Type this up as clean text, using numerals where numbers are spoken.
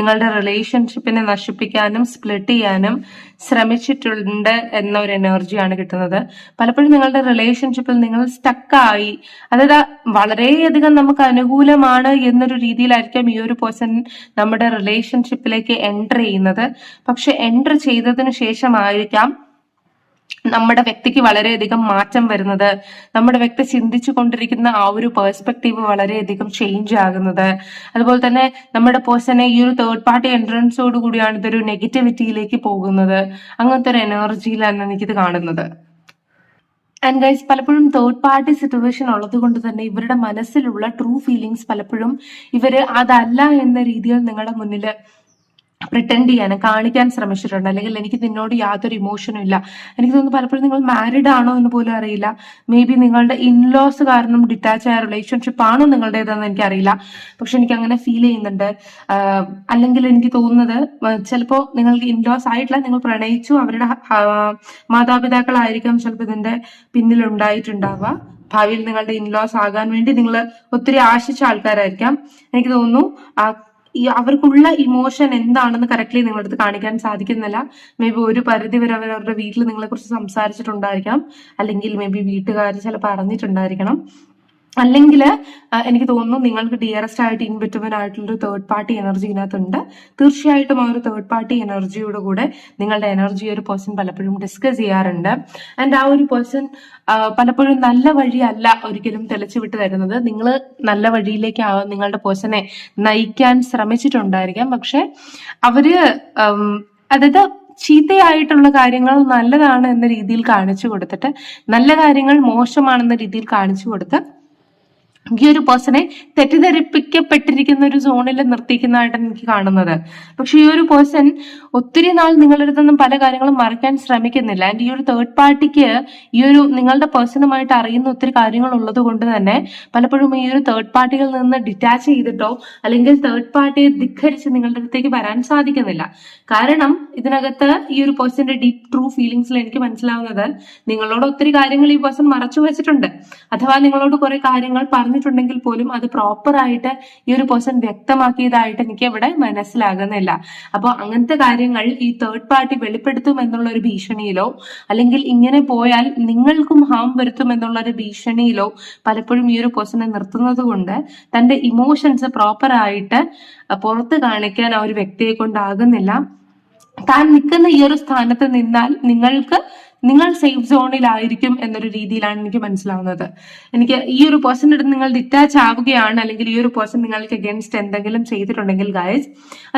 നിങ്ങളുടെ റിലേഷൻഷിപ്പിനെ നശിപ്പിക്കാനും സ്പ്ലിറ്റ് ചെയ്യാനും ശ്രമിച്ചിട്ടുണ്ട് എന്ന ഒരു എനർജിയാണ് കിട്ടുന്നത്. പലപ്പോഴും നിങ്ങളുടെ റിലേഷൻഷിപ്പിൽ നിങ്ങൾ സ്റ്റക്കായി, അതായത് വളരെയധികം നമുക്ക് അനുകൂലമാണ് എന്നൊരു രീതിയിലായിരിക്കും ഈ ഒരു പേഴ്സൺ നമ്മുടെ റിലേഷൻഷിപ്പിലേക്ക് എൻ്റർ ചെയ്യുന്നത്. പക്ഷെ എൻ്റർ ചെയ്തതിനു ശേഷമായിരിക്കാം നമ്മുടെ വ്യക്തിക്ക് വളരെയധികം മാറ്റം വരുന്നത്, നമ്മുടെ വ്യക്തി ചിന്തിച്ചു കൊണ്ടിരിക്കുന്ന ആ ഒരു പേഴ്സ്പെക്റ്റീവ് വളരെയധികം ചേഞ്ച് ആകുന്നത്. അതുപോലെ തന്നെ നമ്മുടെ പേഴ്സണെ ഈ ഒരു തേർഡ് പാർട്ടി എൻട്രൻസോട് കൂടിയാണ് ഇതൊരു നെഗറ്റിവിറ്റിയിലേക്ക് പോകുന്നത്. അങ്ങനത്തെ ഒരു എനർജിയിലാണ് എനിക്കിത് കാണുന്നത്. ആൻഡ് ഗൈസ്, പലപ്പോഴും തേർഡ് പാർട്ടി സിറ്റുവേഷൻ ഉള്ളത് കൊണ്ട് തന്നെ ഇവരുടെ മനസ്സിലുള്ള ട്രൂ ഫീലിങ്സ് പലപ്പോഴും ഇവര് അതല്ല എന്ന രീതിയിൽ നിങ്ങളുടെ മുന്നിൽ പ്രിറ്റൻഡ് ചെയ്യാൻ കാണിക്കാൻ ശ്രമിച്ചിട്ടുണ്ട്. അല്ലെങ്കിൽ എനിക്ക് നിന്നോട് യാതൊരു ഇമോഷനും ഇല്ല. എനിക്ക് തോന്നുന്നു പലപ്പോഴും നിങ്ങൾ മാരിഡ് ആണോ എന്ന് പോലും അറിയില്ല. മേ ബി നിങ്ങളുടെ ഇൻലോസ് കാരണം ഡിറ്റാച്ച് ആയ റിലേഷൻഷിപ്പ് ആണോ നിങ്ങളുടേതെന്ന് എനിക്കറിയില്ല. പക്ഷെ എനിക്ക് അങ്ങനെ ഫീൽ ചെയ്യുന്നുണ്ട്. അല്ലെങ്കിൽ എനിക്ക് തോന്നുന്നത് ചിലപ്പോൾ നിങ്ങൾക്ക് ഇൻലോസ് ആയിട്ടില്ല, നിങ്ങൾ പ്രണയിച്ചു, അവരുടെ മാതാപിതാക്കളായിരിക്കും ചിലപ്പോൾ ഇതിന്റെ പിന്നിലുണ്ടായിട്ടുണ്ടാവുക. ഭാവിയിൽ നിങ്ങളുടെ ഇൻലോസ് ആകാൻ വേണ്ടി നിങ്ങൾ ഒത്തിരി ആശിച്ച ആൾക്കാരായിരിക്കാം. എനിക്ക് തോന്നുന്നു അവർക്കുള്ള ഇമോഷൻ എന്താണെന്ന് കറക്റ്റ്ലി നിങ്ങളുടെ അടുത്ത് കാണിക്കാൻ സാധിക്കുന്നില്ല. മേ ബി ഒരു പരിധി വരെ അവരവരുടെ വീട്ടിൽ നിങ്ങളെ കുറിച്ച് സംസാരിച്ചിട്ടുണ്ടായിരിക്കാം, അല്ലെങ്കിൽ മേ ബി വീട്ടുകാർ ചിലപ്പോൾ അറിഞ്ഞിട്ടുണ്ടായിരിക്കണം. അല്ലെങ്കിൽ എനിക്ക് തോന്നുന്നു നിങ്ങൾക്ക് ഡിയറസ്റ്റ് ആയിട്ട് ഇൻബിറ്റ്വീൻ ആയിട്ടുള്ളൊരു തേർഡ് പാർട്ടി എനർജി ഇതിനകത്തുണ്ട്. തീർച്ചയായിട്ടും ആ ഒരു തേർഡ് പാർട്ടി എനർജിയോട് കൂടെ നിങ്ങളുടെ എനർജി ഒരു പേഴ്സൺ പലപ്പോഴും ഡിസ്കസ് ചെയ്യാറുണ്ട്. ആൻഡ് ആ ഒരു പേഴ്സൺ പലപ്പോഴും നല്ല വഴിയല്ല ഒരിക്കലും തെളിച്ചുവിട്ട് തരുന്നത്. നിങ്ങൾ നല്ല വഴിയിലേക്ക് നിങ്ങളുടെ പേഴ്സണെ നയിക്കാൻ ശ്രമിച്ചിട്ടുണ്ടായിരിക്കാം. പക്ഷെ അവര് അതായത് ചീത്തയായിട്ടുള്ള കാര്യങ്ങൾ നല്ലതാണ് എന്ന രീതിയിൽ കാണിച്ചു കൊടുത്തിട്ട്, നല്ല കാര്യങ്ങൾ മോശമാണെന്ന രീതിയിൽ കാണിച്ചു കൊടുത്ത് ഈ ഒരു പേഴ്സണെ തെറ്റിദ്ധരിപ്പിക്കപ്പെട്ടിരിക്കുന്ന ഒരു സോണിൽ നിർത്തിക്കുന്നതായിട്ടാണ് എനിക്ക് കാണുന്നത്. പക്ഷെ ഈ ഒരു പേഴ്സൺ ഒത്തിരി നാൾ നിങ്ങളുടെ അടുത്തൊന്നും പല കാര്യങ്ങളും മറക്കാൻ ശ്രമിക്കുന്നില്ല. ആൻഡ് ഈ ഒരു തേർഡ് പാർട്ടിക്ക് ഈ ഒരു നിങ്ങളുടെ പേഴ്സണുമായിട്ട് അറിയുന്ന ഒത്തിരി കാര്യങ്ങൾ ഉള്ളത് കൊണ്ട് തന്നെ പലപ്പോഴും ഈ ഒരു തേർഡ് പാർട്ടികളിൽ നിന്ന് ഡിറ്റാച്ച് ചെയ്തിട്ടോ അല്ലെങ്കിൽ തേർഡ് പാർട്ടിയെ ധിക്കരിച്ച് നിങ്ങളുടെ അടുത്തേക്ക് വരാൻ സാധിക്കുന്നില്ല. കാരണം ഇതിനകത്ത് ഈ ഒരു പേഴ്സന്റെ ഡീപ് ട്രൂ ഫീലിങ്സിൽ എനിക്ക് മനസ്സിലാവുന്നത് നിങ്ങളോട് ഒത്തിരി കാര്യങ്ങൾ ഈ പേഴ്സൺ മറച്ചു വെച്ചിട്ടുണ്ട്. അഥവാ നിങ്ങളോട് കുറെ കാര്യങ്ങൾ പറഞ്ഞിട്ടുണ്ടെങ്കിൽ പോലും അത് പ്രോപ്പർ ആയിട്ട് ഈ ഒരു പേഴ്സൺ വ്യക്തമാക്കിയതായിട്ട് എനിക്ക് ഇവിടെ മനസ്സിലാകുന്നില്ല. അപ്പോൾ അങ്ങനത്തെ കാര്യങ്ങൾ ഈ തേർഡ് പാർട്ടി വെളിപ്പെടുത്തും എന്നുള്ള ഒരു ഭീഷണിയിലോ അല്ലെങ്കിൽ ഇങ്ങനെ പോയാൽ നിങ്ങൾക്കും ഹാം വരുത്തും എന്നുള്ള ഒരു ഭീഷണിയിലോ പലപ്പോഴും ഈ ഒരു പേഴ്സണെ നിർത്തുന്നത് കൊണ്ട് തന്റെ ഇമോഷൻസ് പ്രോപ്പർ ആയിട്ട് പുറത്ത് കാണിക്കാൻ ആ ഒരു വ്യക്തിയെ കൊണ്ടാകുന്നില്ല. താൻ നിൽക്കുന്ന ഈ ഒരു സ്ഥാനത്ത് നിന്നാൽ നിങ്ങൾ സേഫ് സോണിലായിരിക്കും എന്നൊരു രീതിയിലാണ് എനിക്ക് മനസ്സിലാവുന്നത്. എനിക്ക് ഈ ഒരു പേഴ്സണിന്റെ അടുത്ത് നിങ്ങൾ ഡിറ്റാച്ച് ആവുകയാണ് അല്ലെങ്കിൽ ഈ ഒരു പേഴ്സൺ നിങ്ങൾക്ക് അഗേൻസ്റ്റ് എന്തെങ്കിലും ചെയ്തിട്ടുണ്ടെങ്കിൽ ഗൈസ്, അത്